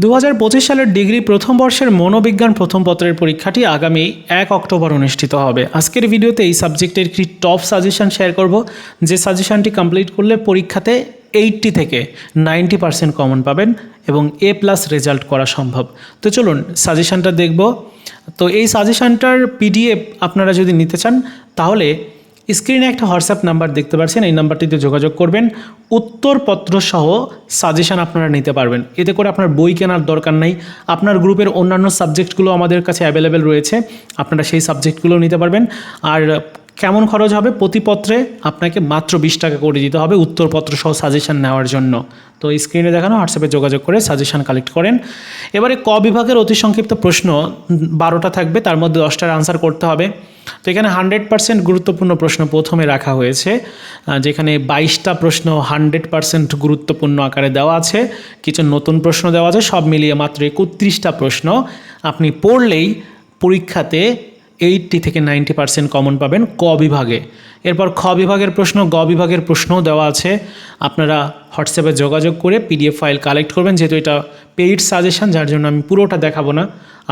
2025 সালের ডিগ্রি প্রথম বর্ষের মনোবিজ্ঞান প্রথম পত্রের পরীক্ষাটি আগামী 1 অক্টোবর অনুষ্ঠিত হবে। আজকের ভিডিওতে এই সাবজেক্টের একটি টপ সাজেশন শেয়ার করব, যে সাজেশনটি কমপ্লিট করলে পরীক্ষাতে 80 থেকে 90% কমন পাবেন এবং A+ রেজাল্ট করা সম্ভব। তো চলুন সাজেশনটা দেখব। তো এই সাজেশনটার PDF আপনারা যদি নিতে চান তাহলে স্ক্রিনে একটা হোয়াটসঅ্যাপ নাম্বার দেখতে পাচ্ছেন, এই নাম্বারটিতে যোগাযোগ করবেন। উত্তরপত্র সহ সাজেশন আপনারা নিতে পারবেন। এতে করে আপনার বই কেনার দরকার নেই। আপনার গ্রুপের অন্যান্য সাবজেক্টগুলো আমাদের কাছে অ্যাভেলেবেল রয়েছে, আপনারা সেই সাবজেক্টগুলো নিতে পারবেন। আর কেমন খরচ হবে? প্রতিপত্রে আপনাকে মাত্র 20 টাকা করে দিতে হবে উত্তরপত্র সহ সাজেশন নেওয়ার জন্য। তো স্ক্রিনে দেখানো হোয়াটসঅ্যাপে যোগাযোগ করে সাজেশন কালেক্ট করেন। এবারে ক বিভাগের অতি সংক্ষিপ্ত প্রশ্ন 12টা থাকবে, তার মধ্যে 10টার আনসার করতে হবে। তো এখানে 100% গুরুত্বপূর্ণ প্রশ্ন প্রথমে রাখা হয়েছে, যেখানে 22টা প্রশ্ন 100% গুরুত্বপূর্ণ আকারে দেওয়া আছে, কিছু নতুন প্রশ্ন দেওয়া আছে, সব মিলিয়ে মাত্র 31টা প্রশ্ন আপনি পড়লেই পরীক্ষাতে 80 থেকে 90% কমন পাবেন ক বিভাগে। এরপর খ বিভাগের প্রশ্ন, গ বিভাগের প্রশ্নও দেওয়া আছে। আপনারা হোয়াটসঅ্যাপে যোগাযোগ করে PDF ফাইল কালেক্ট করবেন, যেহেতু এটা পেইড সাজেশন, যার জন্য আমি পুরোটা দেখাবো না।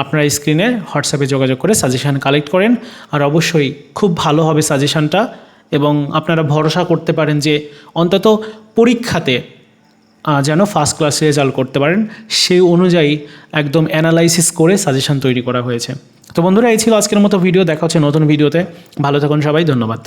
আপনারা স্ক্রিনে হোয়াটসঅ্যাপে যোগাযোগ করে সাজেশান কালেক্ট করেন। আর অবশ্যই খুব ভালো হবে সাজেশানটা, এবং আপনারা ভরসা করতে পারেন যে অন্তত পরীক্ষাতে যেন ফার্স্ট ক্লাস রেজাল্ট করতে পারেন, সেই অনুযায়ী একদম অ্যানালাইসিস করে সাজেশান তৈরি করা হয়েছে। তো বন্ধুরা, এই ছিল আজকের মতো ভিডিও। দেখা হচ্ছে নতুন ভিডিওতে। ভালো থাকুন সবাই, ধন্যবাদ।